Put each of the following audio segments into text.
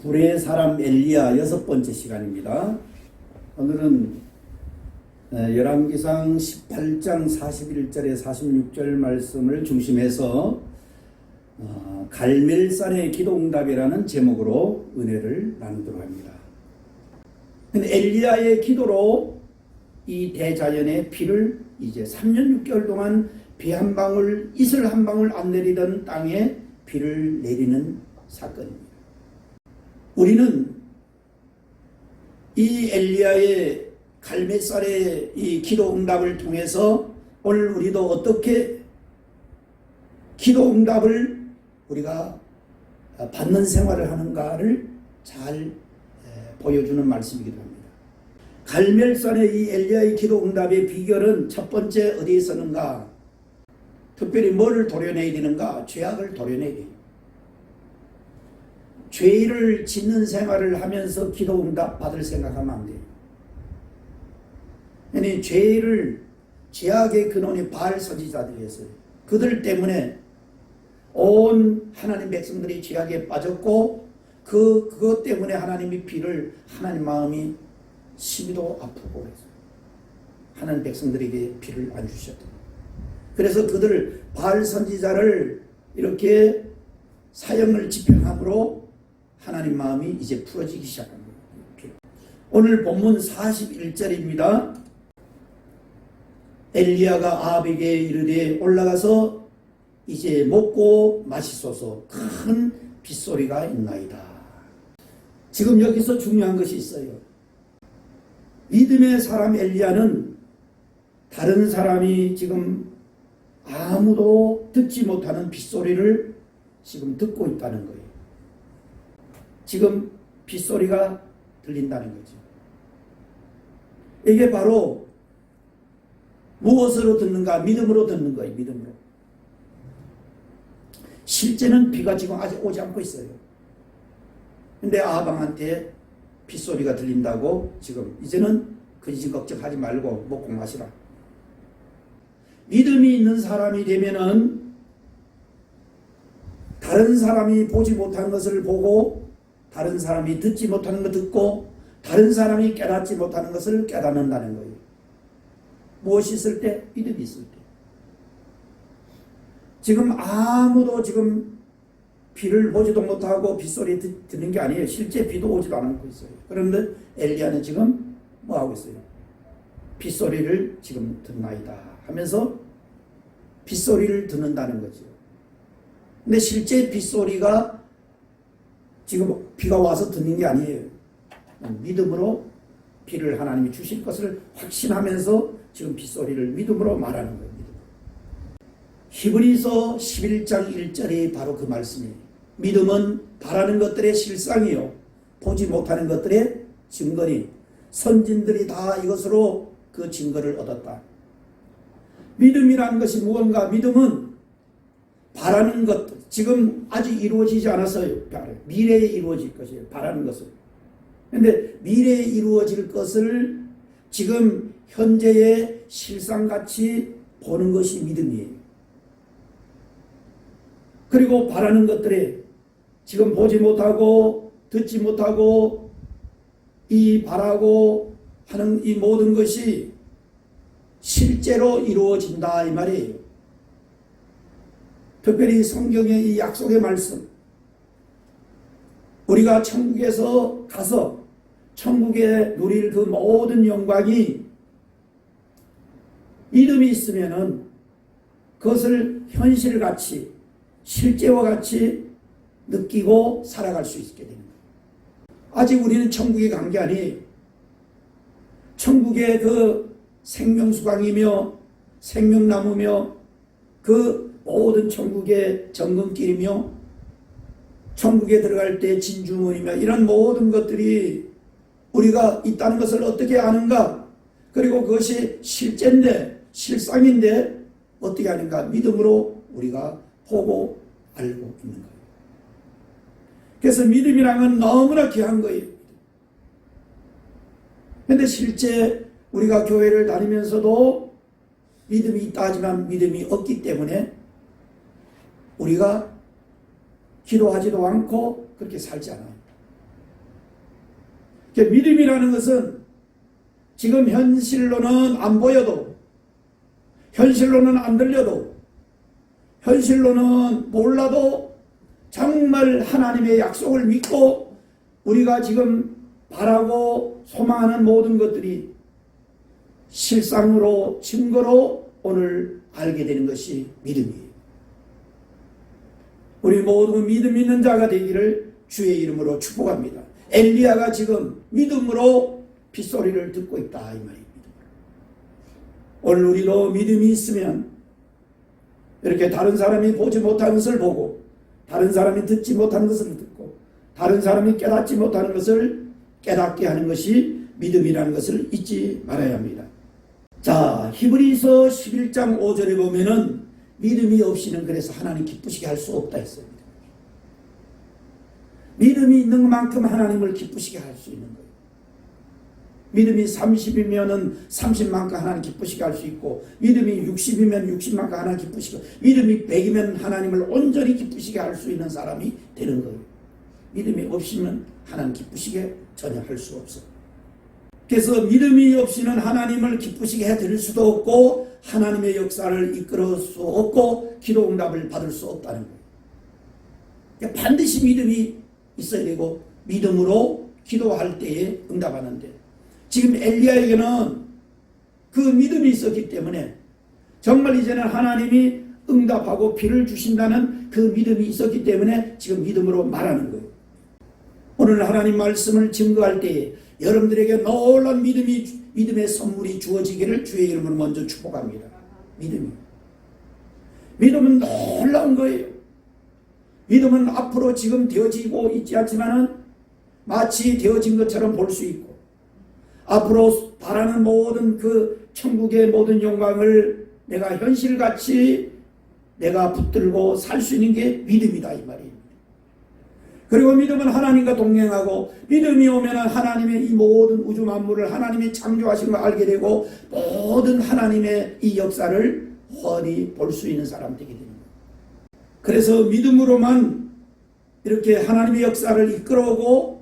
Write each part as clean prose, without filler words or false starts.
불의 사람 엘리야 6번째 시간입니다. 오늘은 열왕기상 18장 41절에 46절 말씀을 중심해서 갈멜산의 기도응답이라는 제목으로 은혜를 나누도록 합니다. 엘리야의 기도로 이 대자연의 비를 이제 3년 6개월 동안 비 한 방울, 이슬 한 방울 안 내리던 땅에 비를 내리는 사건입니다. 우리는 이 엘리야의 갈멜산의 이 기도 응답을 통해서 오늘 우리도 어떻게 기도 응답을 우리가 받는 생활을 하는가를 잘 보여주는 말씀이기도 합니다. 갈멜산의 이 엘리야의 기도 응답의 비결은 첫 번째 어디에 있었는가? 특별히 뭐를 도려내야 되는가? 죄악을 도려내야 돼요. 죄를 짓는 생활을 하면서 기도 응답 받을 생각하면 안 돼요. 아니, 죄악의 근원이 바알 선지자들이었어요. 그들 때문에 온 하나님 백성들이 죄악에 빠졌고 그것 때문에 하나님이 하나님 마음이 심히도 아프고 그랬어요. 하나님 백성들에게 비를 안 주셨다. 그래서 그들 바알 선지자를 이렇게 사형을 집행함으로 하나님 마음이 이제 풀어지기 시작한 거예요. 오늘 본문 41절입니다. 엘리야가 아합에게 이르되 올라가서 이제 먹고 마시소서, 큰 빗소리가 있나이다. 지금 여기서 중요한 것이 있어요. 믿음의 사람 엘리야는 다른 사람이 지금 아무도 듣지 못하는 빗소리를 지금 듣고 있다는 거예요. 지금 빗소리가 들린다는 거죠. 이게 바로 무엇으로 듣는가? 믿음으로 듣는 거예요. 믿음으로. 실제는 비가 지금 아직 오지 않고 있어요. 근데 아방한테 빗소리가 들린다고 지금 이제는 근심 걱정하지 말고 먹고 마시라. 믿음이 있는 사람이 되면은 다른 사람이 보지 못하는 것을 보고, 다른 사람이 듣지 못하는 것 듣고, 다른 사람이 깨닫지 못하는 것을 깨닫는다는 거예요. 무엇이 있을 때? 믿음이 있을 때. 지금 아무도 지금 비를 보지도 못하고 빗소리 듣는 게 아니에요. 실제 비도 오지도 않고 있어요. 그런데 엘리야는 지금 뭐 하고 있어요? 빗소리를 지금 듣나이다 하면서 빗소리를 듣는다는 거죠. 근데 실제 빗소리가 지금 비가 와서 듣는 게 아니에요. 믿음으로 비를 하나님이 주실 것을 확신하면서 지금 빗소리를 믿음으로 말하는 거예요. 히브리서 11장 1절이 바로 그 말씀이에요. 믿음은 바라는 것들의 실상이요, 보지 못하는 것들의 증거니 선진들이 다 이것으로 그 증거를 얻었다. 믿음이라는 것이 무언가? 믿음은 바라는 것, 지금 아직 이루어지지 않았어요. 미래에 이루어질 것이에요. 바라는 것을. 그런데 미래에 이루어질 것을 지금 현재의 실상같이 보는 것이 믿음이에요. 그리고 바라는 것들에 지금 보지 못하고 듣지 못하고 이 바라고 하는 이 모든 것이 실제로 이루어진다 이 말이에요. 특별히 성경의 이 약속의 말씀, 우리가 천국에서 가서 천국에 누릴 그 모든 영광이 믿음이 있으면은 그것을 현실같이 실제와 같이 느끼고 살아갈 수 있게 됩니다. 아직 우리는 천국에 간 게 아니에요. 천국의 그 생명수강이며 생명나무며 그 모든 천국의 정금길이며 천국에 들어갈 때 진주문이며 이런 모든 것들이 우리가 있다는 것을 어떻게 아는가? 그리고 그것이 실제인데, 실상인데 어떻게 하는가? 믿음으로 우리가 보고 알고 있는 거예요. 그래서 믿음이란 너무나 귀한 거예요. 그런데 실제 우리가 교회를 다니면서도 믿음이 있다 하지만 믿음이 없기 때문에 우리가 기도하지도 않고 그렇게 살지 않아요. 믿음이라는 것은 지금 현실로는 안 보여도, 현실로는 안 들려도, 현실로는 몰라도 정말 하나님의 약속을 믿고 우리가 지금 바라고 소망하는 모든 것들이 실상으로 증거로 오늘 알게 되는 것이 믿음이에요. 우리 모두 믿음 있는 자가 되기를 주의 이름으로 축복합니다. 엘리야가 지금 믿음으로 빗소리를 듣고 있다 이 말입니다. 오늘 우리도 믿음이 있으면 이렇게 다른 사람이 보지 못하는 것을 보고, 다른 사람이 듣지 못하는 것을 듣고, 다른 사람이 깨닫지 못하는 것을 깨닫게 하는 것이 믿음이라는 것을 잊지 말아야 합니다. 자, 히브리서 11장 5절에 보면은 믿음이 없이는 그래서 하나님 기쁘시게 할 수 없다 했습니다. 믿음이 있는 만큼 하나님을 기쁘시게 할 수 있는 거예요. 믿음이 30이면은 30만큼 하나님 기쁘시게 할 수 있고, 믿음이 60이면 60만큼 하나님 기쁘시게, 믿음이 100이면 하나님을 온전히 기쁘시게 할 수 있는 사람이 되는 거예요. 믿음이 없이면 하나님 기쁘시게 전혀 할 수 없어요. 그래서 믿음이 없이는 하나님을 기쁘시게 해드릴 수도 없고 하나님의 역사를 이끌어 수 없고 기도 응답을 받을 수 없다는 거예요. 그러니까 반드시 믿음이 있어야 되고 믿음으로 기도할 때에 응답하는데, 지금 엘리야에게는 그 믿음이 있었기 때문에 정말 이제는 하나님이 응답하고 비를 주신다는 그 믿음이 있었기 때문에 지금 믿음으로 말하는 거예요. 오늘 하나님 말씀을 증거할 때에 여러분들에게 놀라운 믿음의 선물이 주어지기를 주의 이름으로 먼저 축복합니다. 믿음은 놀라운 거예요. 믿음은 앞으로 지금 되어지고 있지 않지만은 마치 되어진 것처럼 볼 수 있고, 앞으로 바라는 모든 그 천국의 모든 영광을 내가 현실같이 내가 붙들고 살 수 있는 게 믿음이다 이 말입니다. 그리고 믿음은 하나님과 동행하고, 믿음이 오면 하나님의 이 모든 우주 만물을 하나님이 창조하신 걸 알게 되고 모든 하나님의 이 역사를 훤히 볼 수 있는 사람 되게 됩니다. 그래서 믿음으로만 이렇게 하나님의 역사를 이끌어오고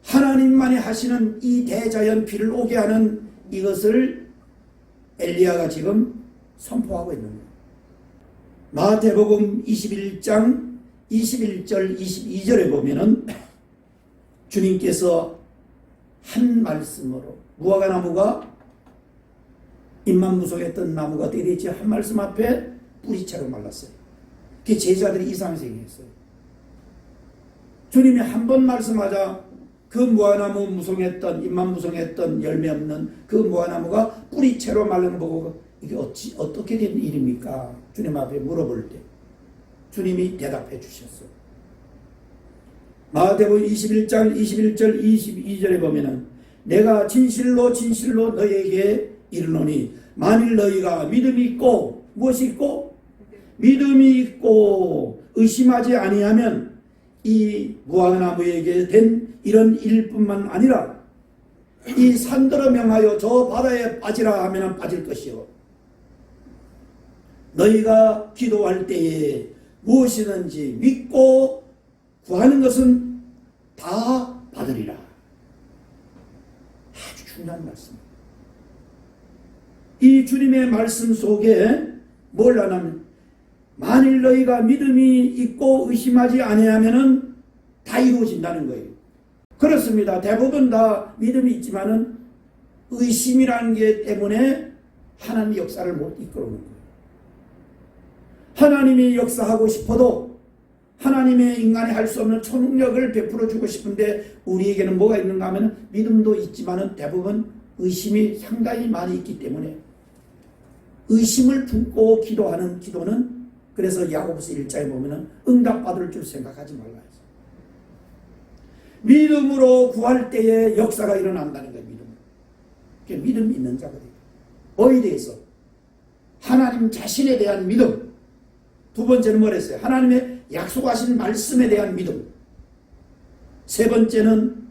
하나님만이 하시는 이 대자연 비를 오게 하는 이것을 엘리야가 지금 선포하고 있는 거예요. 마태복음 21장 21절 22절에 보면은 주님께서 한 말씀으로 무화과나무가 잎만무성했던 나무가 어떻게 됐지? 한 말씀 앞에 뿌리채로 말랐어요. 그게 제자들이 이상생했어요. 주님이 한 번 말씀하자 그 무화과나무 무성했던 잎만무성했던 열매 없는 그 무화과나무가 뿌리채로 말른 거 보고 이게 어떻게 된 일입니까? 주님 앞에 물어볼 때 주님이 대답해 주셨어요. 마태복음 21장 21절 22절에 보면은 내가 진실로 진실로 너희에게 이르노니 만일 너희가 믿음이 있고 무엇이 있고? 믿음이 있고 의심하지 아니하면 이 무화과나무에게 된 이런 일뿐만 아니라 이 산들어 명하여 저 바다에 빠지라 하면 빠질 것이요, 너희가 기도할 때에 무엇이든지 믿고 구하는 것은 다 받으리라. 아주 중요한 말씀입니다. 이 주님의 말씀 속에 뭘 하냐면 만일 너희가 믿음이 있고 의심하지 아니하면은 다 이루어진다는 거예요. 그렇습니다. 대부분 다 믿음이 있지만은 의심이라는 게 때문에 하나님의 역사를 못 이끌어오는 거예요. 하나님이 역사하고 싶어도 하나님의 인간이 할 수 없는 초능력을 베풀어 주고 싶은데 우리에게는 뭐가 있는가 하면 믿음도 있지만은 대부분 의심이 상당히 많이 있기 때문에 의심을 품고 기도하는 기도는, 그래서 야고보서 1장에 보면은 응답받을 줄 생각하지 말라 해서 믿음으로 구할 때에 역사가 일어난다는 거예요. 믿음이 있는 자가 돼요. 뭐에 대해서? 하나님 자신에 대한 믿음. 두 번째는 뭐랬어요? 하나님의 약속하신 말씀에 대한 믿음. 세 번째는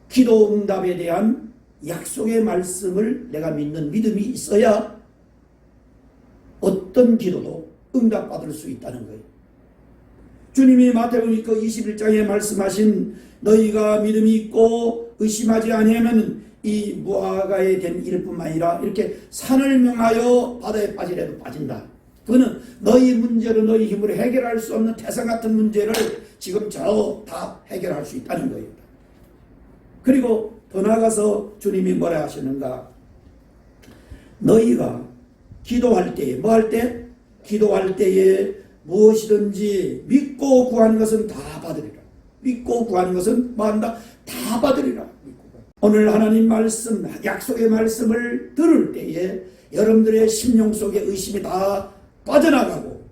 기도 응답에 대한 약속의 말씀을 내가 믿는 믿음이 있어야 어떤 기도도 응답받을 수 있다는 거예요. 주님이 마태복음 21장에 말씀하신 너희가 믿음이 있고 의심하지 아니하면 이 무화과에 된 일뿐만 아니라 이렇게 산을 명하여 바다에 빠지래도 빠진다. 그거는 너희 문제로 너희 힘으로 해결할 수 없는 태산 같은 문제를 지금 저 다 해결할 수 있다는 거예요. 그리고 더 나아가서 주님이 뭐라 하시는가? 너희가 기도할 때에 뭐 할 때? 기도할 때에 무엇이든지 믿고 구하는 것은 다 받으리라. 믿고 구하는 것은 뭐 한다? 다 받으리라. 오늘 하나님 말씀, 약속의 말씀을 들을 때에 여러분들의 심령 속에 의심이 다 빠져나가고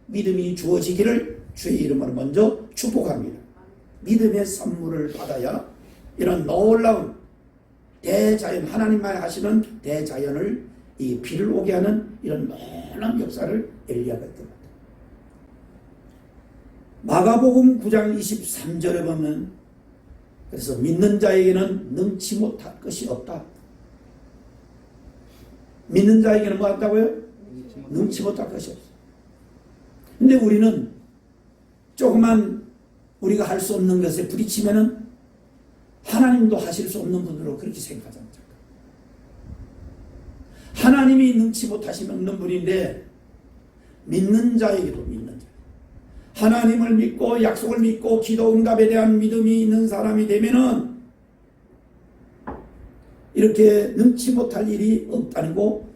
믿음이 주어지기를 주의 이름으로 먼저 축복합니다. 믿음의 선물을 받아야 이런 놀라운 대자연, 하나님만 하시는 대자연을 이 비를 오게 하는 이런 놀라운 역사를 엘리야가 했습니다. 마가복음 9장 23절에 보면 그래서 믿는 자에게는 능치 못할 것이 없다. 믿는 자에게는 뭐 없다고요? 능치 못할 것이 없어. 근데 우리는 조그만 우리가 할 수 없는 것에 부딪히면은 하나님도 하실 수 없는 분으로 그렇게 생각하잖아요. 하나님이 능치 못하시면 없는 분인데 믿는 자에게도 믿는 자. 하나님을 믿고 약속을 믿고 기도 응답에 대한 믿음이 있는 사람이 되면은 이렇게 능치 못할 일이 없다는 거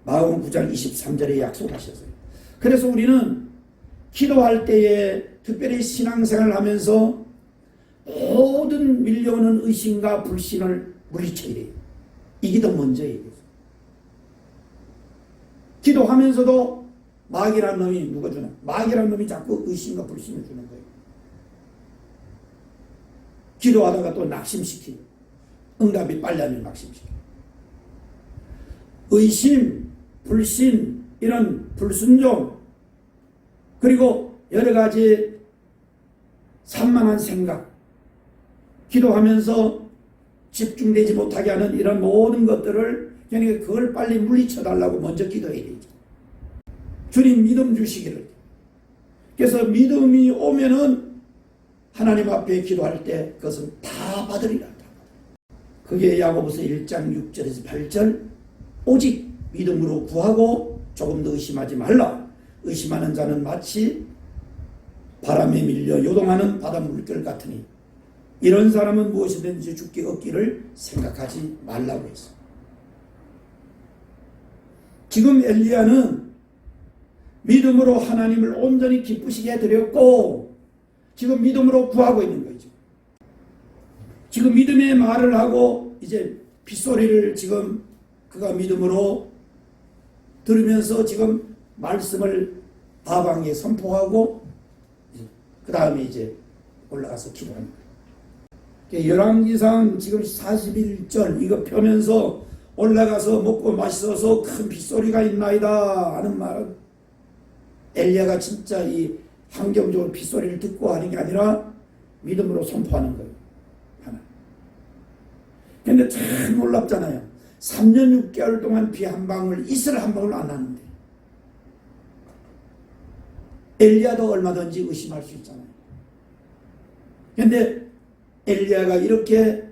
마가복음 9장 23절에 약속하셨어요. 그래서 우리는 기도할 때에 특별히 신앙생활을 하면서 모든 밀려오는 의심과 불신을 물리쳐야 돼요. 이게 더 먼저예요. 기도하면서도 마귀라는 놈이 누가 주나? 마귀라는 놈이 자꾸 의심과 불신을 주는 거예요. 기도하다가 또 낙심시키고 응답이 빨리 하면 낙심시키고 의심, 불신, 이런 불순종 그리고 여러 가지 산만한 생각 기도하면서 집중되지 못하게 하는 이런 모든 것들을 그러니까 그걸 빨리 물리쳐달라고 먼저 기도해야 되죠. 주님 믿음 주시기를. 그래서 믿음이 오면은 하나님 앞에 기도할 때 그것은 다 받으리라. 그게 야고보서 1장 6절에서 8절 오직 믿음으로 구하고 조금 더 의심하지 말라. 의심하는 자는 마치 바람에 밀려 요동하는 바닷물결 같으니 이런 사람은 무엇이든지 죽기 없기를 생각하지 말라고 했어. 지금 엘리야는 믿음으로 하나님을 온전히 기쁘시게 드렸고 지금 믿음으로 구하고 있는 거죠. 지금 믿음의 말을 하고 이제 빗소리를 지금 그가 믿음으로 들으면서 지금 말씀을 아방에 선포하고 그 다음에 이제 올라가서 기도하는 거예요. 열왕기상 지금 41절 이거 펴면서 올라가서 먹고 마셔서 큰 빗소리가 있나이다 하는 말은 엘리야가 진짜 이 환경적으로 빗소리를 듣고 하는 게 아니라 믿음으로 선포하는 거예요. 하나. 근데 참 놀랍잖아요. 3년 6개월 동안 비 한 방울, 이슬 한 방울 안 하는데 엘리야도 얼마든지 의심할 수 있잖아요. 근데 엘리야가 이렇게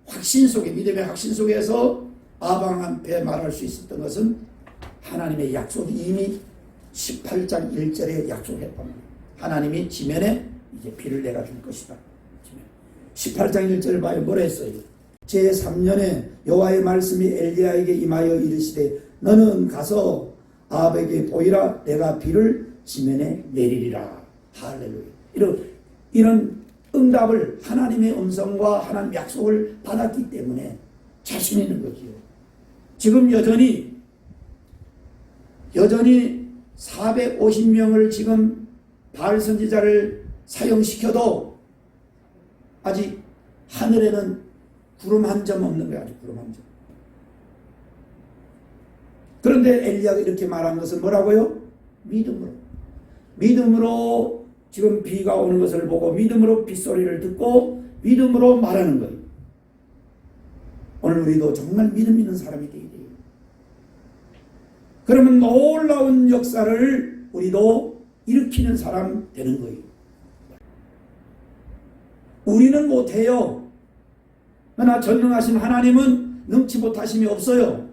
확신 속에 믿음의 확신 속에서 아방 앞에 말할 수 있었던 것은 하나님의 약속이 이미 18장 1절에 약속했단 말이에요. 하나님이 지면에 이제 비를 내려줄 것이다. 18장 1절을 봐요. 뭐라 했어요? 제3년에 여호와의 말씀이 엘리야에게 임하여 이르시되 너는 가서 아합에게 보이라. 내가 비를 지면에 내리리라. 할렐루야. 이런 응답을 하나님의 음성과 하나님 약속을 받았기 때문에 자신 있는 거지요. 지금 여전히 450명을 지금 바알 선지자를 사용시켜도 아직 하늘에는 구름 한 점 없는 거야. 구름 한 점. 그런데 엘리야가 이렇게 말한 것은 뭐라고요? 믿음으로 지금 비가 오는 것을 보고 믿음으로 빗소리를 듣고 믿음으로 말하는 거예요. 오늘 우리도 정말 믿음 있는 사람이 되게 돼요. 그러면 놀라운 역사를 우리도 일으키는 사람 되는 거예요. 우리는 못해요. 그러나 전능하신 하나님은 능치 못하심이 없어요.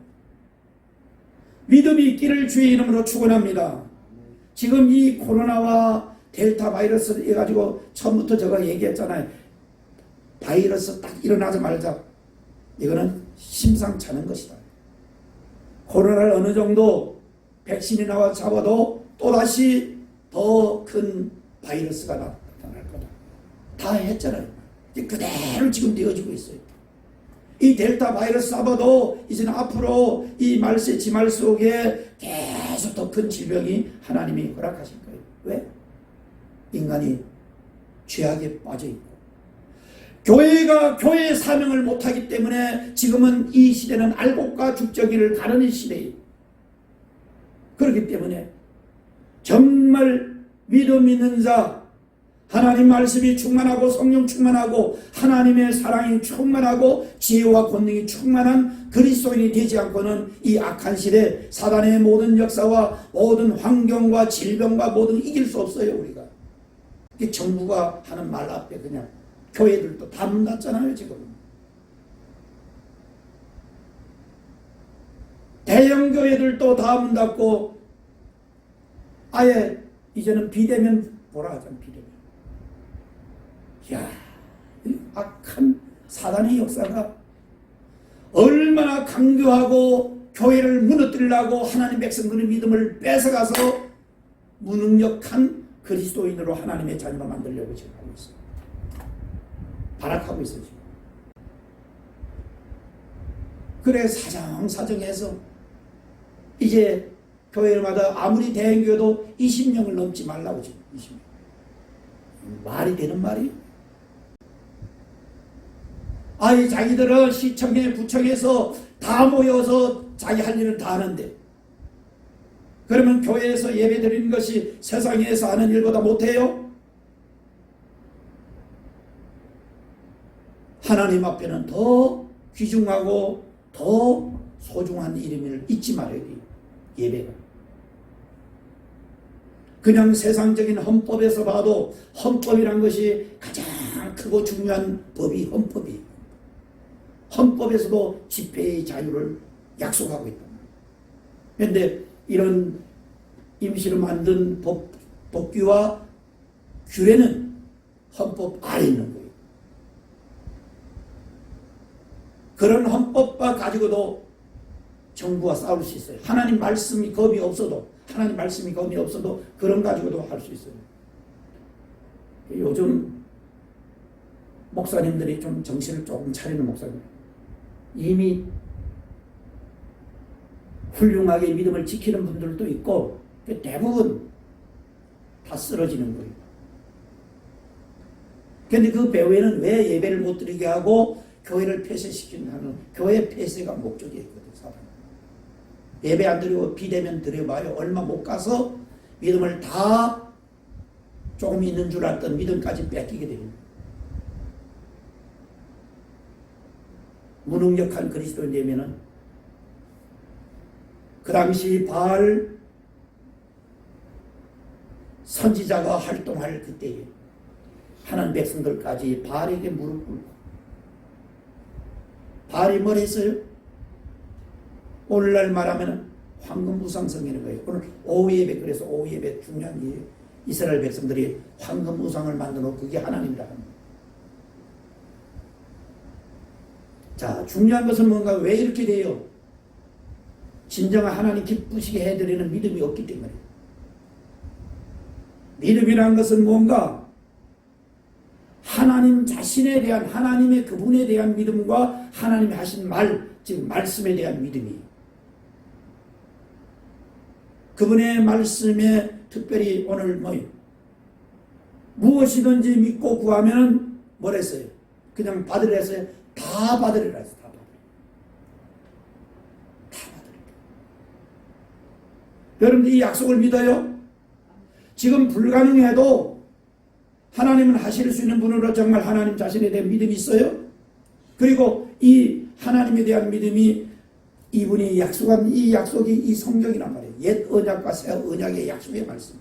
믿음이 있기를 주의 이름으로 축원합니다. 지금 이 코로나와 델타 바이러스 해가지고 처음부터 제가 얘기했잖아요. 바이러스 딱 일어나자마자 이거는 심상찮은 것이다. 코로나를 어느 정도 백신이 나와 잡아도 또다시 더 큰 바이러스가 나타날 거다. 다 했잖아요. 그대로 지금 되어지고 있어요. 이 델타 바이러스 잡아도 이제는 앞으로 이 말세 지말 속에 계속 더 큰 질병이 하나님이 허락하실 거예요. 왜? 인간이 죄악에 빠져있고 교회가 교회의 사명을 못하기 때문에 지금은 이 시대는 알곡과 죽저기를 가르는 시대예요. 그렇기 때문에 정말 믿음 있는 자, 하나님 말씀이 충만하고 성령 충만하고 하나님의 사랑이 충만하고 지혜와 권능이 충만한 그리스도인이 되지 않고는 이 악한 시대 사단의 모든 역사와 모든 환경과 질병과 모든 이길 수 없어요. 우리가 정부가 하는 말 앞에 그냥 교회들도 다 문 닫잖아요. 지금 대형 교회들도 다 문 닫고 아예 이제는 비대면 보라 하잖아요. 비대면. 이야, 이 악한 사단의 역사가 얼마나 강조하고 교회를 무너뜨리려고 하나님 백성들의 믿음을 뺏어가서 무능력한 그리스도인으로 하나님의 자녀로 만들려고 지금 하고 있어요. 발악하고 있어요. 지금. 그래 사정사정해서 이제 교회마다 아무리 대형교회도 20명을 넘지 말라고 지금 20명. 말이 되는 말이에요? 아니 자기들은 시청에 구청에서 다 모여서 자기 할 일을 다 하는데 그러면 교회에서 예배 드리는 것이 세상에서 하는 일보다 못해요? 하나님 앞에는 더 귀중하고 더 소중한 이름을 잊지 말아야 돼요. 예배가. 그냥 세상적인 헌법에서 봐도 헌법이란 것이 가장 크고 중요한 법이 헌법이에요. 헌법에서도 집회의 자유를 약속하고 있다. 그런데 이런 임시로 만든 법규와 규례는 헌법 아래에 있는 거예요. 그런 헌법과 가지고도 정부와 싸울 수 있어요. 하나님 말씀이 겁이 없어도 그런 가지고도 할 수 있어요. 요즘 목사님들이 좀 정신을 조금 차리는 목사님, 이미 훌륭하게 믿음을 지키는 분들도 있고 대부분 다 쓰러지는 거예요. 그런데 그 배후에는 왜 예배를 못 드리게 하고 교회를 폐쇄시키는 하는 교회 폐쇄가 목적이었거든요. 예배 안 드리고 비대면 드려봐요. 얼마 못 가서 믿음을 다 조금 있는 줄 알았던 믿음까지 뺏기게 됩니다. 무능력한 그리스도인 되면은 그 당시 바알 선지자가 활동할 그때에 하나님 백성들까지 바알에게 무릎 꿇고 바알이 뭘 했어요? 오늘날 말하면 황금 우상성이라는 거예요. 오늘 오후 예배, 그래서 오후 예배 중요한 게 이스라엘 백성들이 황금 우상을 만들어 그게 하나님이라 합니다. 자, 중요한 것은 뭔가 왜 이렇게 돼요? 진정한 하나님 기쁘시게 해드리는 믿음이 없기 때문에. 믿음이라는 것은 뭔가 하나님 자신에 대한 하나님의 그분에 대한 믿음과 하나님이 하신 말, 즉 말씀에 대한 믿음이에요. 그분의 말씀에 특별히 오늘 무엇이든지 믿고 구하면 뭘 했어요? 그냥 받으려 했어요? 다 받으리라 했어요. 다 받으리라. 여러분들 이 약속을 믿어요? 지금 불가능해도 하나님은 하실 수 있는 분으로 정말 하나님 자신에 대한 믿음이 있어요? 그리고 이 하나님에 대한 믿음이 이분이 약속한 이 약속이 이 성경이란 말이에요. 옛 언약과 새 언약의 약속의 말씀.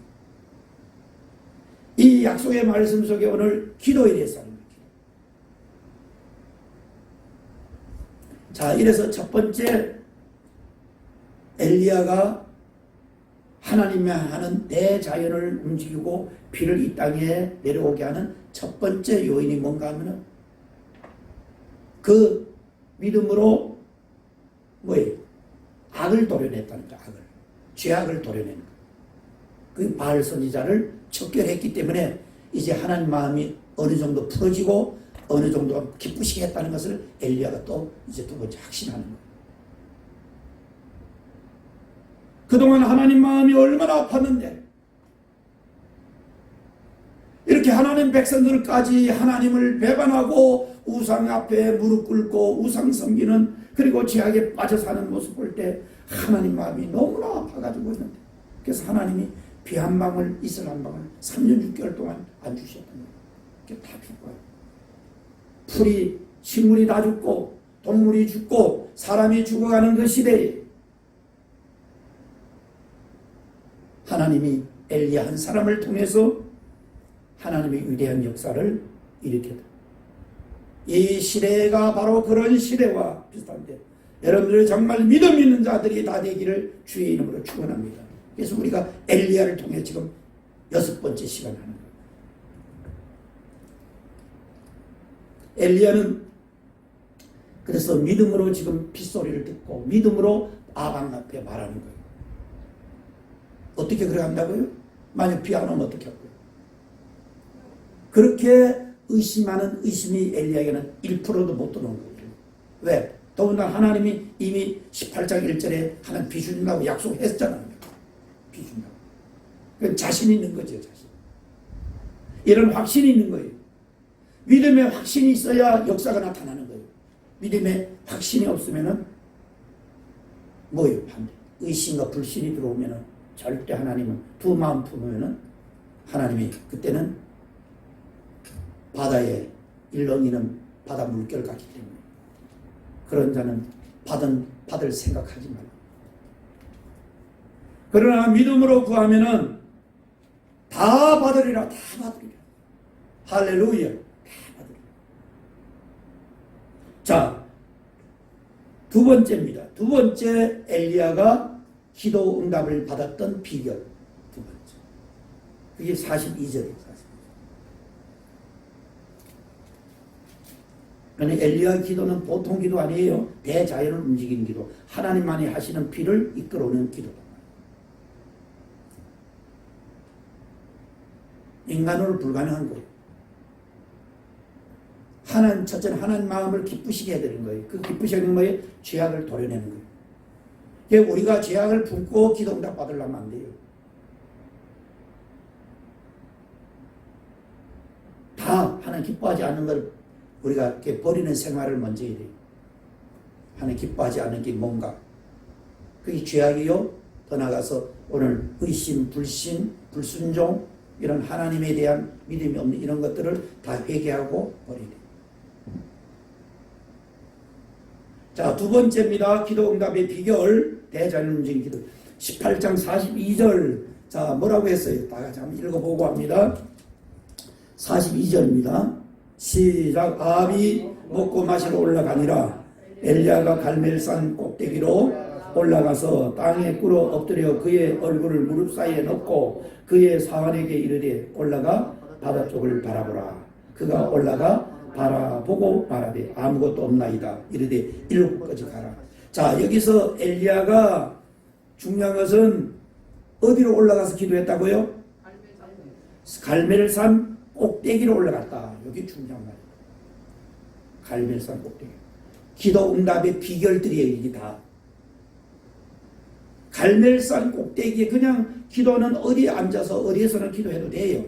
이 약속의 말씀 속에 오늘 기도에 대해서 합니다. 자, 이래서 첫 번째 엘리야가 하나님이 하는 대자연을 움직이고 비를 이 땅에 내려오게 하는 첫 번째 요인이 뭔가 하면은 그 믿음으로 뭐예요? 악을 도려냈다는 거, 악을. 죄악을 도려내는 거. 그 바알 선지자를 척결했기 때문에 이제 하나님 마음이 어느 정도 풀어지고 어느 정도 기쁘시게 했다는 것을 엘리야가 또 이제 두 번째 확신하는 거예요. 그동안 하나님 마음이 얼마나 아팠는데 이렇게 하나님 백성들까지 하나님을 배반하고 우상 앞에 무릎 꿇고 우상 섬기는 그리고 죄악에 빠져 사는 모습 볼 때 하나님 마음이 너무나 아파가지고 있는데 그래서 하나님이 비 한 방울 이슬 한 방울 3년 6개월 동안 안 주셨던 거예요. 그게 다 죽어요. 풀이 식물이 다 죽고 동물이 죽고 사람이 죽어가는 그 시대에 하나님이 엘리야 한 사람을 통해서 하나님의 위대한 역사를 일으켰다. 이 시대가 바로 그런 시대와 비슷한데 여러분들 정말 믿음 있는 자들이 다 되기를 주의 이름으로 축원합니다. 그래서 우리가 엘리야를 통해 지금 6번째 시간 하는 거예요. 엘리야는 그래서 믿음으로 지금 빗소리를 듣고 믿음으로 아방 앞에 말하는 거예요. 어떻게 그래 한다고요? 만약 비 안 오면 어떻게 할까요? 그렇게 의심하는 의심이 엘리야에게는 1%도 못 들어오는 거예요. 왜? 더군다나 하나님이 이미 18장 1절에 하나님 비 준다고 약속했잖아요. 비 준다고. 그건 자신 있는 거죠. 자신. 이런 확신이 있는 거예요. 믿음의 확신이 있어야 역사가 나타나는 거예요. 믿음의 확신이 없으면은 뭐예요? 반대. 의심과 불신이 들어오면은 절대 하나님은 두 마음 품으면은 하나님이 그때는 바다에 일렁이는 바다 물결 같기 때문에 그런 자는 받을 생각하지 말고 그러나 믿음으로 구하면은 다 받으리라. 다 받으리라. 할렐루야. 다 받으리라. 자, 두 번째입니다. 두 번째 엘리야가 기도 응답을 받았던 비결. 두 번째. 그게 42절이에요. 그러니까 엘리야 기도는 보통 기도 아니에요. 대자연을 움직이는 기도. 하나님만이 하시는 비를 이끌어오는 기도다. 인간으로 불가능한 거예요. 첫째는 하나님 마음을 기쁘시게 해드리는 거예요. 그 기쁘시게 하는 거예요. 죄악을 도려내는 거예요. 그러니까 우리가 죄악을 품고 기도 응답 받으려면 안 돼요. 다 하나님 기뻐하지 않는 걸 우리가 이렇게 버리는 생활을 먼저 해야 돼요. 하나님 기뻐하지 않는 게 뭔가. 그게 죄악이요. 더 나가서 오늘 의심, 불신, 불순종 이런 하나님에 대한 믿음이 없는 이런 것들을 다 회개하고 버려야 돼요. 자, 두 번째입니다. 기도 응답의 비결. 대자연 움직이는 기도. 18장 42절. 자, 뭐라고 했어요? 다 같이 한번 읽어보고 합니다. 42절입니다. 시작. 아합이 먹고 마시러 올라가니라. 엘리야가 갈멜산 꼭대기로 올라가서 땅에 꿇어 엎드려 그의 얼굴을 무릎 사이에 넣고 그의 사환에게 이르되 올라가 바다 쪽을 바라보라. 그가 올라가 바라보고 말하되 아무것도 없나이다. 이르되 일곱까지 가라. 자, 여기서 엘리야가 중요한 것은 어디로 올라가서 기도했다고요? 갈멜산 꼭대기로 올라갔다. 여기 중요한 말이에요. 갈멜산 꼭대기. 기도 응답의 비결들이에요. 이게 다. 갈멜산 꼭대기에 그냥 기도는 어디에 앉아서 어디에서는 기도해도 돼요.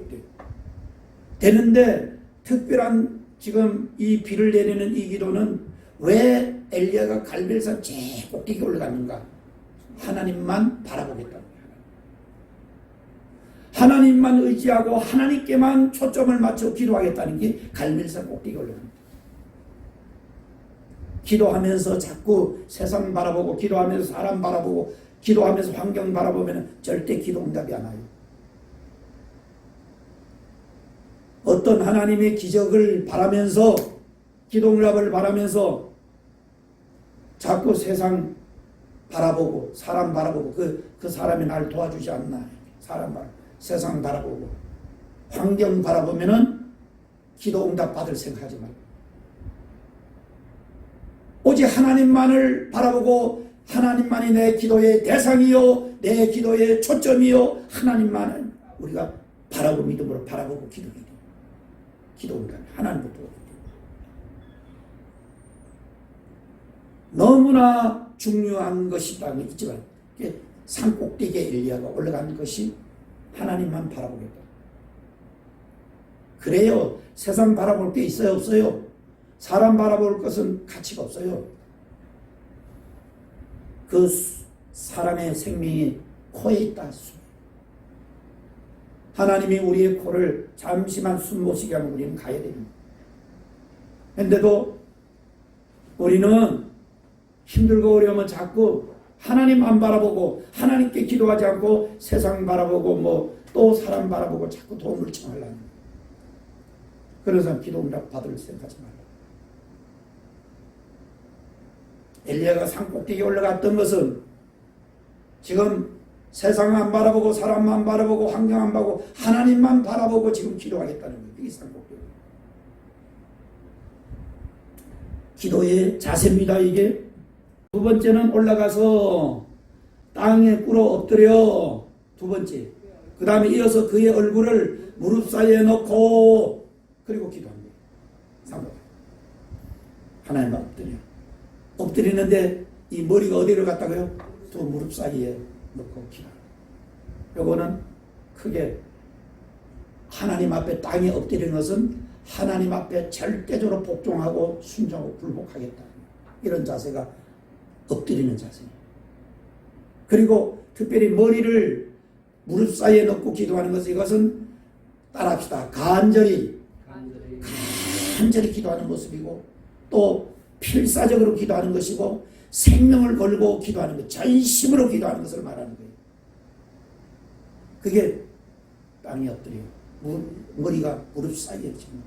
되는데 특별한 지금 이 비를 내리는 이 기도는 왜 엘리야가 갈멜산 제일 꼭대기에 올라갔는가? 하나님만 바라보겠다. 하나님만 의지하고 하나님께만 초점을 맞춰 기도하겠다는 게 갈멜산 꼭대기에 올라갑니다. 기도하면서 자꾸 세상 바라보고 기도하면서 사람 바라보고 기도하면서 환경 바라보면 절대 기도 응답이 안 와요. 어떤 하나님의 기적을 바라면서 기도 응답을 바라면서 자꾸 세상 바라보고 사람 바라보고 그 사람이 날 도와주지 않나, 세상 바라보고 환경 바라보면은 기도 응답 받을 생각하지 말고 오직 하나님만을 바라보고 하나님만이 내 기도의 대상이요 내 기도의 초점이요 하나님만을 우리가 바라고 믿음으로 바라보고 기도해야 돼요. 기도 응답 하나님부터 오게 돼요. 너무나 중요한 것이라는 게 있지만 산꼭대기에 엘리야가 올라간 것이 하나님만 바라보겠다. 그래요. 세상 바라볼 게 있어요 없어요? 사람 바라볼 것은 가치가 없어요. 그 사람의 생명이 코에 있다. 하나님이 우리의 코를 잠시만 숨 못 쉬게 하면 우리는 가야 됩니다. 그런데도 우리는 힘들고 어려우면 자꾸 하나님 안 바라보고 하나님께 기도하지 않고 세상 바라보고 또 사람 바라보고 자꾸 도움을 청하려는 그래서 기도 응답 받을 생각하지 말라. 엘리야가 산꼭대기에 올라갔던 것은 지금 세상 안 바라보고 사람만 바라보고 환경 안 바라보고 하나님만 바라보고 지금 기도하겠다는 거예요. 이게 산꼭대기. 기도의 자세입니다. 이게. 두 번째는 올라가서 땅에 꿇어 엎드려. 두 번째. 그 다음에 이어서 그의 얼굴을 무릎 사이에 넣고 그리고 기도합니다. 3번. 하나님만 엎드려. 엎드리는데 이 머리가 어디로 갔다고요? 두 무릎 사이에 넣고 기도합니다. 요거는 크게 하나님 앞에 땅에 엎드리는 것은 하나님 앞에 절대적으로 복종하고 순종하고 굴복하겠다. 이런 자세가 엎드리는 자세입니다. 그리고 특별히 머리를 무릎 사이에 넣고 기도하는 것은 이것은 따라합시다. 간절히 기도하는 모습이고 또 필사적으로 기도하는 것이고 생명을 걸고 기도하는 것, 전심으로 기도하는 것을 말하는 거예요. 그게 땅에 엎드려 머리가 무릎 사이에 지금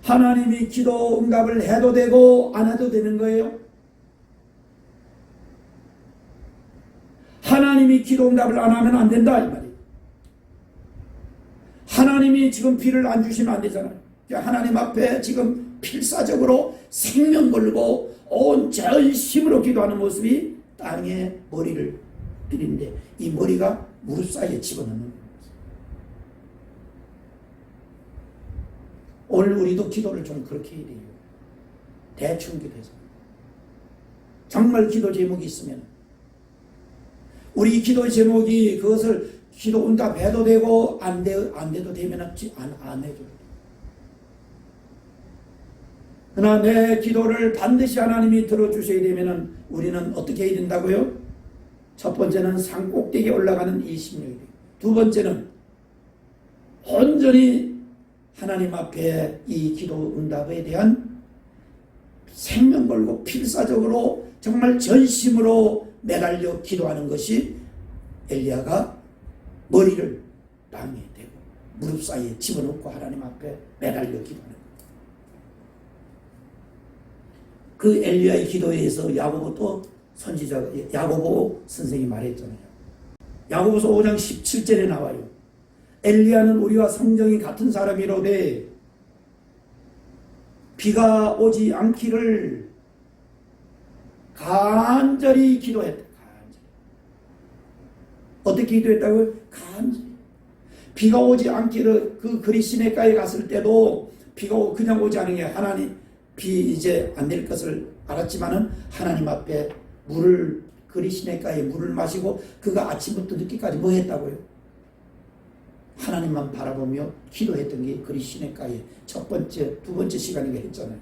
하나님이 기도 응답을 해도 되고 안 해도 되는 거예요. 하나님이 기도 응답을 안 하면 안 된다 이 말이에요. 하나님이 지금 비를 안 주시면 안 되잖아요. 하나님 앞에 지금 필사적으로 생명 걸고 온 전심으로 기도하는 모습이 땅에 머리를 들이는데 이 머리가 무릎 사이에 집어넣는 거예요. 오늘 우리도 기도를 좀 그렇게 해야 돼요. 대충 기도해서. 정말 기도 제목이 있으면 우리 기도 제목이 그것을 기도 응답해도 되고 안 돼도 되면 안 해도 돼요. 그러나 내 기도를 반드시 하나님이 들어주셔야 되면 우리는 어떻게 해야 된다고요? 첫 번째는 산꼭대기에 올라가는 이 심령이 돼요. 두 번째는 온전히 하나님 앞에 이 기도 응답에 대한 생명 걸고 필사적으로 정말 전심으로 매달려 기도하는 것이 엘리야가 머리를 땅에 대고 무릎 사이에 집어넣고 하나님 앞에 매달려 기도하는 거예요. 그 엘리야의 기도에 의해서 야고보 또 선지자 야고보 선생이 말했잖아요. 야고보서 5장 17절에 나와요. 엘리야는 우리와 성정이 같은 사람이로되 비가 오지 않기를 간절히 기도했다. 간절히. 어떻게 기도했다고요? 간절히. 비가 오지 않기를 그 그리 시내가에 갔을 때도 비가 그냥 오지 않은 게 하나님 비 이제 안 낼 것을 알았지만은 하나님 앞에 물을 그리 시내가에 물을 마시고 그가 아침부터 늦게까지 뭐 했다고요? 하나님만 바라보며 기도했던 게 그리 시내가에 첫 번째, 두 번째 시간이가 했잖아요.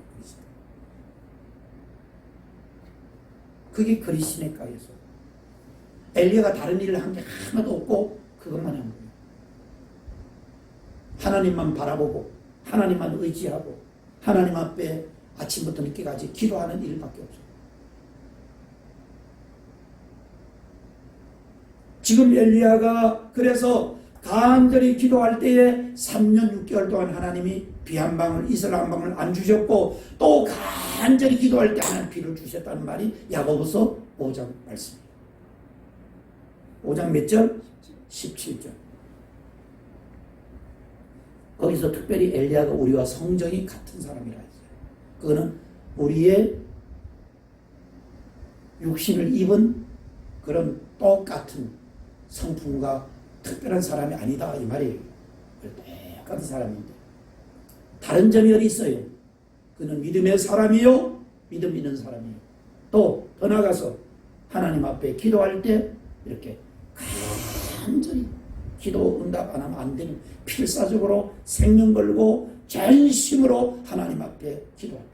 그게 그리 시내가에서 엘리야가 다른 일을 한 게 하나도 없고 그것만 한 거예요. 하나님만 바라보고 하나님만 의지하고 하나님 앞에 아침부터 늦게까지 기도하는 일밖에 없어요. 지금 엘리야가 그래서 간절히 기도할 때에 3년 6개월 동안 하나님이 비 한 방울, 이슬 한 방울 안 주셨고 또 간절히 기도할 때 하나님 비를 주셨다는 말이 야고보서 5장 말씀이에요. 5장 몇 절? 17절. 거기서 특별히 엘리야가 우리와 성정이 같은 사람이라 했어요. 그거는 우리의 육신을 입은 그런 똑같은 성품과 특별한 사람이 아니다 이 말이에요. 똑같은 사람인데 다른 점이 어디 있어요? 그는 믿음의 사람이요 믿음 있는 사람이에요. 또 더 나아가서 하나님 앞에 기도할 때 이렇게 간절히 기도 응답 안 하면 안 되는 필사적으로 생명 걸고 전심으로 하나님 앞에 기도한다.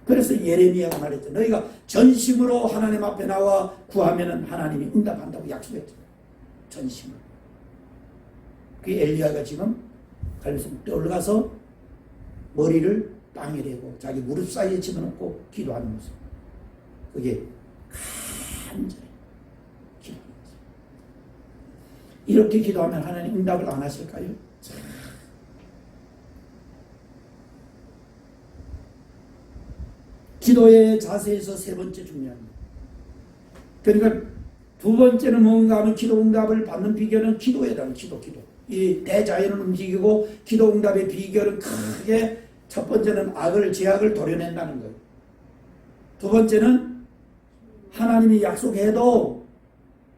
그래서 예레미야가 말했죠. 너희가 전심으로 하나님 앞에 나와 구하면은 하나님이 응답한다고 약속했죠. 전심으로. 그 엘리야가 지금 갈면서 올라가서 머리를 땅에 대고 자기 무릎 사이에 집어넣고 기도하는 모습. 그게 간절히 기도하는 모습. 이렇게 기도하면 하나님 응답을 안 하실까요? 기도의 자세에서 세 번째 중요합니다. 그러니까 두 번째는 뭔가 하면 기도 응답을 받는 비결은 기도에다가 기도. 이 대자연을 움직이고 기도 응답의 비결은 크게 첫 번째는 악을 죄악을 도려낸다는 거예요. 두 번째는 하나님이 약속해도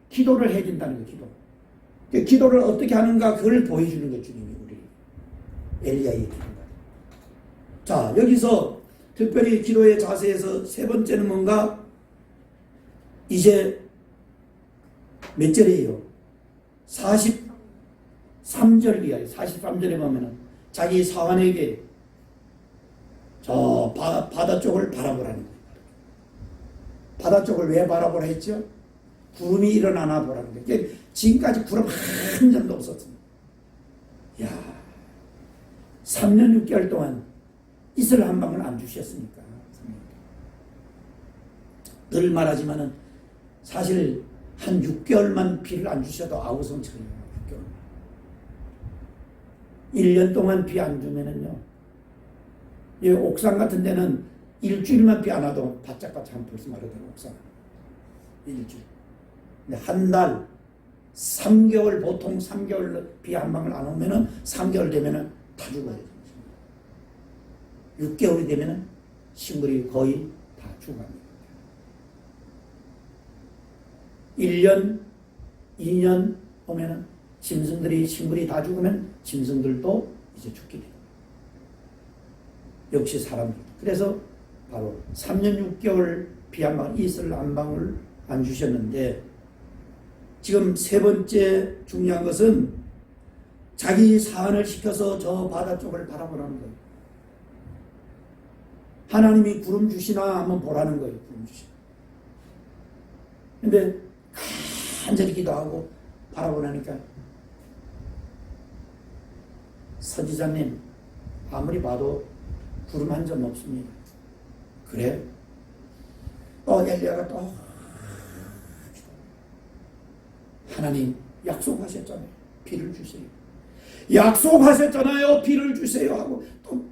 기도를 해준다는 거예요. 기도. 기도를 어떻게 하는가 그걸 보여주는 거예요. 주님이 우리 엘리야에게 기도가. 자 여기서 특별히 기도의 자세에서 세 번째는 뭔가 이제 몇 절이에요? 43절 이하에 43절에 보면은 자기 사환에게 저 바다 쪽을 바라보라는 거예요. 바다 쪽을 왜 바라보라 했죠? 구름이 일어나나 보라는 거예요. 그러니까 지금까지 구름 한 점도 없었습니다. 야, 3년 6개월 동안 이슬 한 방울 안 주셨으니까. 늘 말하지만은 사실 한 6개월만 비를 안 주셔도 아우성처럼요. 6개월. 1년 동안 비 안 주면은요. 이 옥상 같은 데는 일주일만 비 안 와도 바짝바짝 벌써 마르더라고요. 옥상. 일주일. 근데 한 달 3개월 보통 3개월 비 한 방울 안 오면은 3개월 되면은 다 죽어요. 6개월이 되면은 식물이 거의 다 죽어갑니다. 1년, 2년 오면은 식물이 다 죽으면 짐승들도 이제 죽게 돼요. 역시 사람들. 그래서 바로 3년 6개월 비 한 방울, 이슬 한 방울 안 주셨는데 지금 세 번째 중요한 것은 자기 사안을 시켜서 저 바다 쪽을 바라보라는 거예요. 하나님이 구름 주시나 한번 보라는 거예요. 구름 주시나. 근데 간절히 기도하고 바라보라니까 선지자님 아무리 봐도 구름 한 점 없습니다. 그래? 엘리야가 또 하나님 약속하셨잖아요. 비를 주세요. 약속하셨잖아요. 비를 주세요 하고 또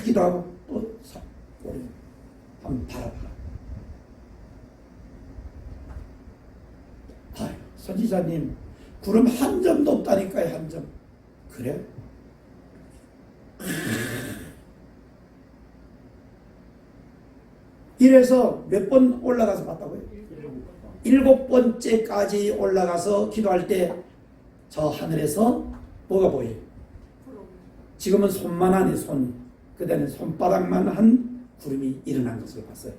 기도하고 또 한번 바라봐라. 선지자님 구름 한 점도 없다니까요. 한 점. 그래? 이래서 몇 번 올라가서 봤다고요? 7번째까지 올라가서 기도할 때 저 하늘에서 뭐가 보여요? 지금은 손만 하네. 손. 그때는 손바닥만 한 구름이 일어난 것을 봤어요.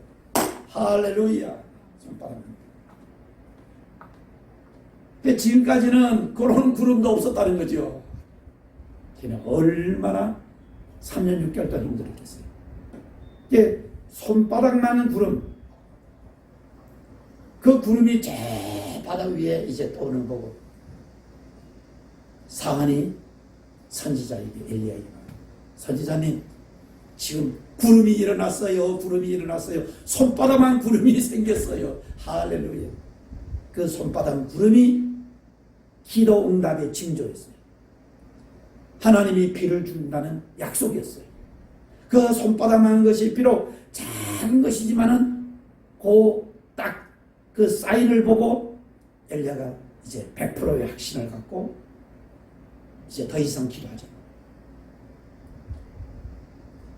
할렐루야. 손바닥만. 지금까지는 그런 구름도 없었다는 거죠. 걔는 얼마나 3년 6개월 동안 힘들었겠어요. 이게 손바닥만한 구름. 그 구름이 저 바다 위에 이제 떠오르는 거고 사안이 선지자에게 엘리야에게 선지자님 지금 구름이 일어났어요. 구름이 일어났어요. 손바닥만 구름이 생겼어요. 할렐루야. 그 손바닥 구름이 기도 응답의 징조였어요. 하나님이 비를 준다는 약속이었어요. 그 손바닥만한 것이 비록 작은 것이지만은 딱 그 사인을 보고 엘리야가 이제 100%의 확신을 갖고 이제 더 이상 기도하죠.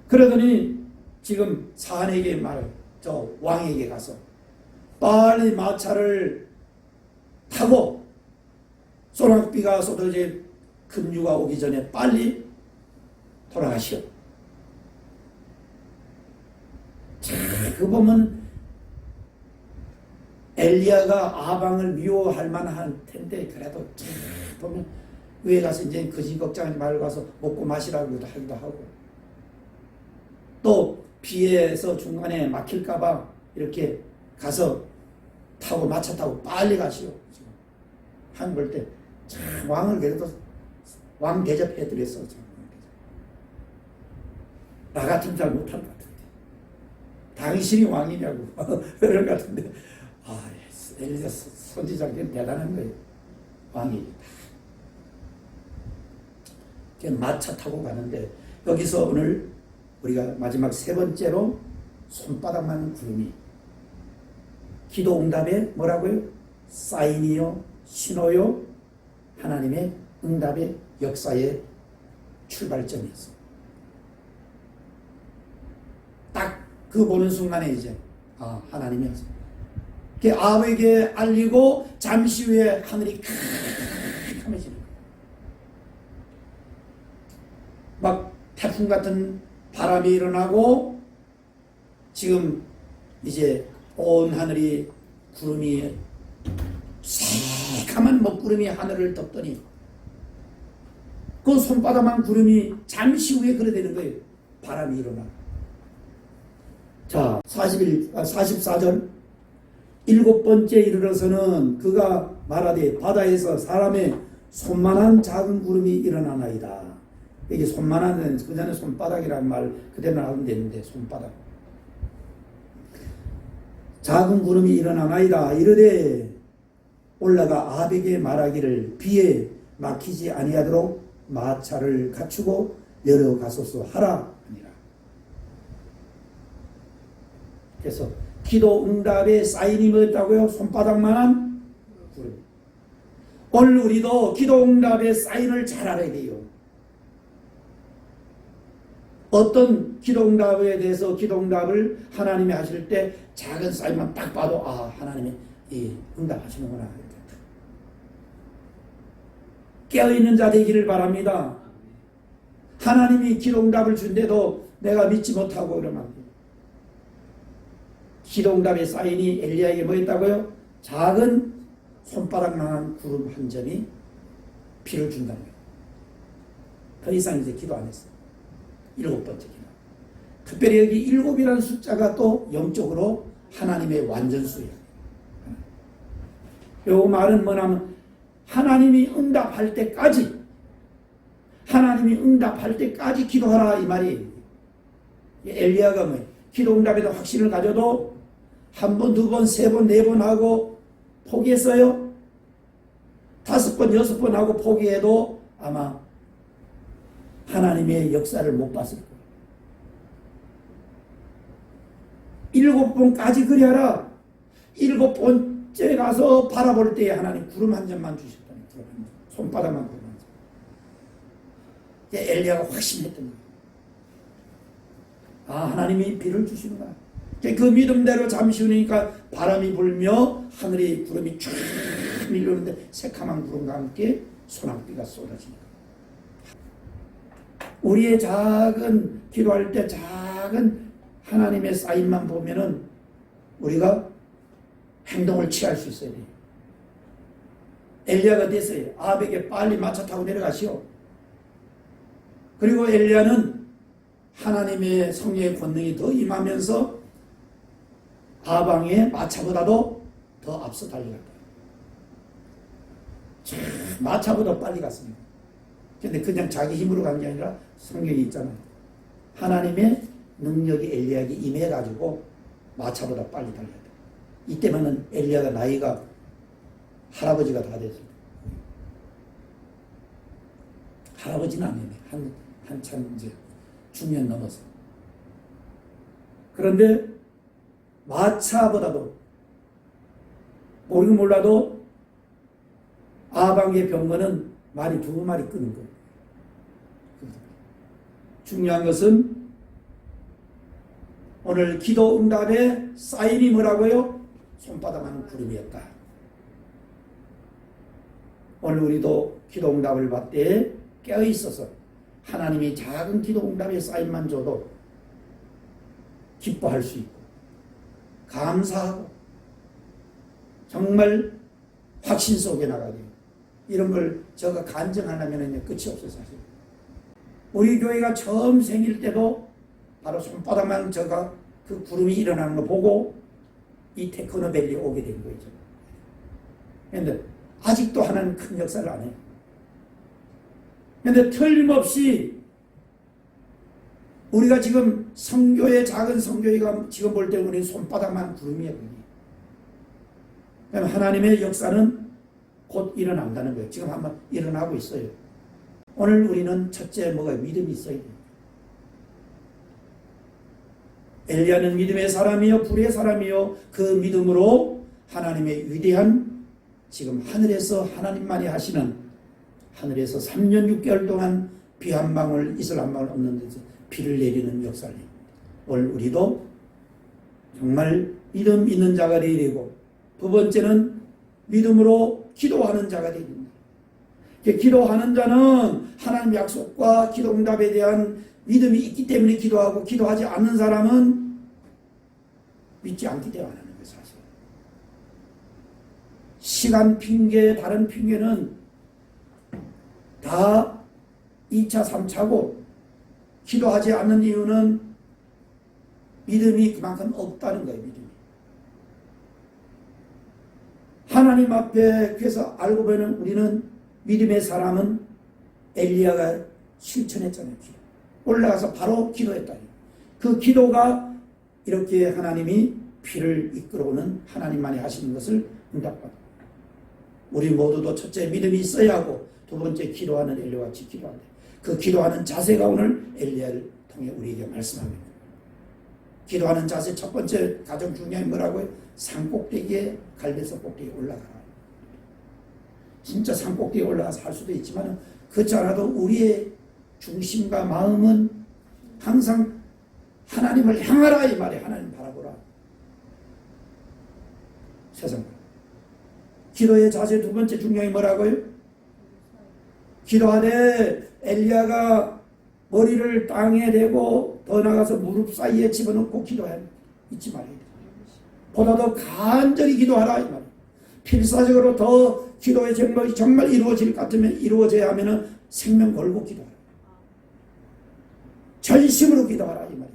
그러더니 지금 사안에게 저 왕에게 가서 빨리 마차를 타고 소낙비가 쏟아질 급류가 오기 전에 빨리 돌아가시오. 자, 그 보면 엘리야가 아방을 미워할 만한 텐데 그래도 보면 위에 가서 이제 거짓 걱정하지 말고 가서 먹고 마시라고 하기도 하고 또 비에서 중간에 막힐까봐 이렇게 가서 타고 마차 타고 빨리 가시오. 한 볼 때 왕을 그래도 왕 대접해드렸어. 나 같으면 잘 못할 것 같은데 당신이 왕이냐고 그럴 것 같은데 엘리야 선지자는 대단한 거예요. 왕이 마차 타고 가는데 여기서 오늘 우리가 마지막 세 번째로 손바닥만 구름이 기도 응답에 뭐라고요? 사인이요 신호요 하나님의 응답의 역사의 출발점이었어요. 딱 그 보는 순간에 이제 하나님이었어요. 아합에게 알리고 잠시 후에 하늘이 캄캄해지는 거예요. 막 태풍 같은 바람이 일어나고 지금 이제 온 하늘이 구름이 새카만 먹구름이 하늘을 덮더니 그 손바닥만 구름이 잠시 후에 그래 되는 거예요. 바람이 일어나. 자, 44절 일곱 번째 이르러서는 그가 말하되 바다에서 사람의 손만한 작은 구름이 일어나나이다. 이게 손만한 그 전에 손바닥이란 말 그대로 나오면 되는데 손바닥. 작은 구름이 일어나나이다. 이르되 올라가 아합에게 말하기를 비에 막히지 아니하도록 마차를 갖추고 내려가소서 하라 하니라. 그래서 기도 응답의 사인이 뭐였다고요? 손바닥만한 구름. 오늘 우리도 기도 응답의 사인을 잘 알아야 돼요. 어떤 기도 응답에 대해서 기도 응답을 하나님이 하실 때 작은 사인만 딱 봐도 하나님이 응답하시는구나. 깨어있는 자 되기를 바랍니다. 하나님이 기도 응답을 준대도 내가 믿지 못하고 그러면 안 돼요. 기도 응답의 사인이 엘리야에게 뭐였다고요? 작은 손바닥만한 구름 한 점이 비를 준다는 거예요. 더 이상 이제 기도 안 했어요. 일곱 번째 기도. 특별히 여기 일곱이라는 숫자가 또 영적으로 하나님의 완전수예요. 요 말은 뭐냐면 하나님이 응답할 때까지 기도하라 이 말이에요. 엘리야가 뭐예요? 기도 응답에도 확신을 가져도 한 번, 두 번, 세 번, 네 번 하고 포기했어요. 5번, 6번 하고 포기해도 아마 하나님의 역사를 못 봤을 거예요. 7번까지 그래라. 7번째 가서 바라볼 때에 하나님 구름 한 점만 주셨다니. 손바닥만 구름 한 점. 엘리야가 확신했던 거예요. 하나님이 비를 주시는구나. 그 믿음대로 잠시 후니까 바람이 불며 하늘이 구름이 쫙 밀려오는데 새카만 구름과 함께 소낙비가 쏟아지니까. 우리의 작은 기도할 때 작은 하나님의 사인만 보면은 우리가 행동을 취할 수 있어야 돼요. 엘리야가 됐어요. 아합에게 빨리 마차 타고 내려가시오. 그리고 엘리야는 하나님의 성령의 권능이 더 임하면서 아방의 마차보다도 더 앞서 달려갔다. 마차보다 빨리 갔습니다. 근데 그냥 자기 힘으로 간 게 아니라 성경이 있잖아요. 하나님의 능력이 엘리야에게 임해가지고 마차보다 빨리 달렸다. 이때만은 엘리야가 나이가 할아버지가 다 됐습니다. 할아버지는 아니네. 한참 이제 중년 넘어서. 그런데 마차보다도 모르긴 몰라도 아방의 병거는 말이 2마리 끄는 거예요. 중요한 것은 오늘 기도 응답의 사인이 뭐라고요? 손바닥만한 구름이었다. 오늘 우리도 기도 응답을 받을 때 깨어 있어서 하나님이 작은 기도 응답의 사인만 줘도 기뻐할 수 있고 감사하고 정말 확신 속에 나가게 돼요. 이런 걸 제가 간증하려면 끝이 없어요, 사실. 우리 교회가 처음 생길 때도 바로 손바닥만 제가 그 구름이 일어나는 거 보고 이 테크노밸리에 오게 된 거죠. 그런데 아직도 하나는 큰 역사를 안 해요. 그런데 틀림없이 우리가 지금 성교회, 작은 성교회가 지금 볼 때 우리 손바닥만 구름이에요. 그럼 하나님의 역사는 곧 일어난다는 거예요. 지금 한번 일어나고 있어요. 오늘 우리는 첫째 뭐가 믿음이 있어야 돼요. 엘리야는 믿음의 사람이요 불의 사람이요 그 믿음으로 하나님의 위대한 지금 하늘에서 하나님만이 하시는 하늘에서 3년 6개월 동안 비 한 방울 이슬 한 방울 없는 데서 비를 내리는 역사를 오늘 우리도 정말 믿음 있는 자가 되리고 두 번째는 믿음으로 기도하는 자가 되립니다. 기도하는 자는 하나님 약속과 기도 응답에 대한 믿음이 있기 때문에 기도하고 기도하지 않는 사람은 믿지 않기 때문에 하는 거예요. 사실. 시간 핑계 다른 핑계는 다 2차 3차고 기도하지 않는 이유는 믿음이 그만큼 없다는 거예요. 믿음이. 하나님 앞에 그래서 알고 보면 우리는 믿음의 사람은 엘리야가 실천했잖아요. 올라가서 바로 기도했다. 그 기도가 이렇게 하나님이 피를 이끌어오는 하나님만이 하시는 것을 응답받아. 우리 모두도 첫째 믿음이 있어야 하고 두 번째 기도하는 엘리야와 같이 기도한다. 그 기도하는 자세가 오늘 엘리야를 통해 우리에게 말씀합니다. 기도하는 자세 첫 번째 가장 중요한 뭐라고요? 산꼭대기에 갈대석 꼭대기에 올라가라. 진짜 산꼭대기에 올라가서 할 수도 있지만 그렇지 않아도 우리의 중심과 마음은 항상 하나님을 향하라 이 말이에요. 하나님 바라보라. 세상 기도의 자세 두 번째 중요한 게 뭐라고요? 기도하되 엘리야가 머리를 땅에 대고 더 나가서 무릎 사이에 집어넣고 기도해야 잊지 말아야 돼. 보다 더 간절히 기도하라 이 말이에요. 필사적으로 더 기도의 정말 이루어질 것 같으면 이루어져야 하면 생명 걸고 기도하라. 전심으로 기도하라 이 말이에요.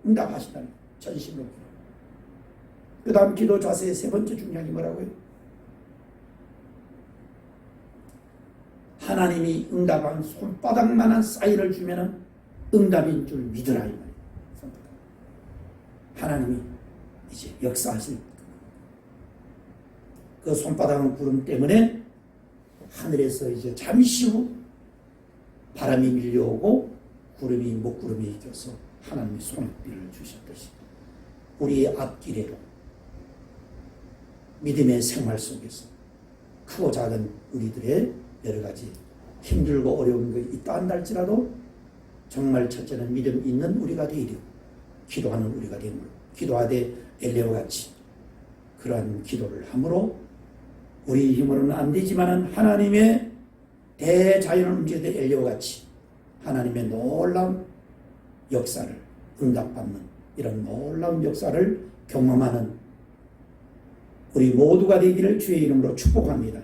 응답하신다는 거예요. 전심으로 기도. 그 다음 기도 자세의 세 번째 중요한 게 뭐라고요? 하나님이 응답한 손바닥만한 사인을 주면은 응답인 줄 믿으라 이 말이에요. 하나님이 이제 역사하실 그 손바닥 구름 때문에 하늘에서 이제 잠시 후 바람이 밀려오고 구름이 먹구름이 껴서 하나님이 소낙비를 주셨듯이 우리의 앞길에도 믿음의 생활 속에서 크고 작은 우리들의 여러 가지 힘들고 어려운 것이 있다 한달지라도 정말 첫째는 믿음 있는 우리가 되리고 기도하는 우리가 되므로 기도하되 엘리야와 같이 그러한 기도를 함으로 우리 힘으로는 안 되지만 하나님의 대자연을 움직이는 엘리야와 같이 하나님의 놀라운 역사를 응답받는 이런 놀라운 역사를 경험하는 우리 모두가 되기를 주의 이름으로 축복합니다.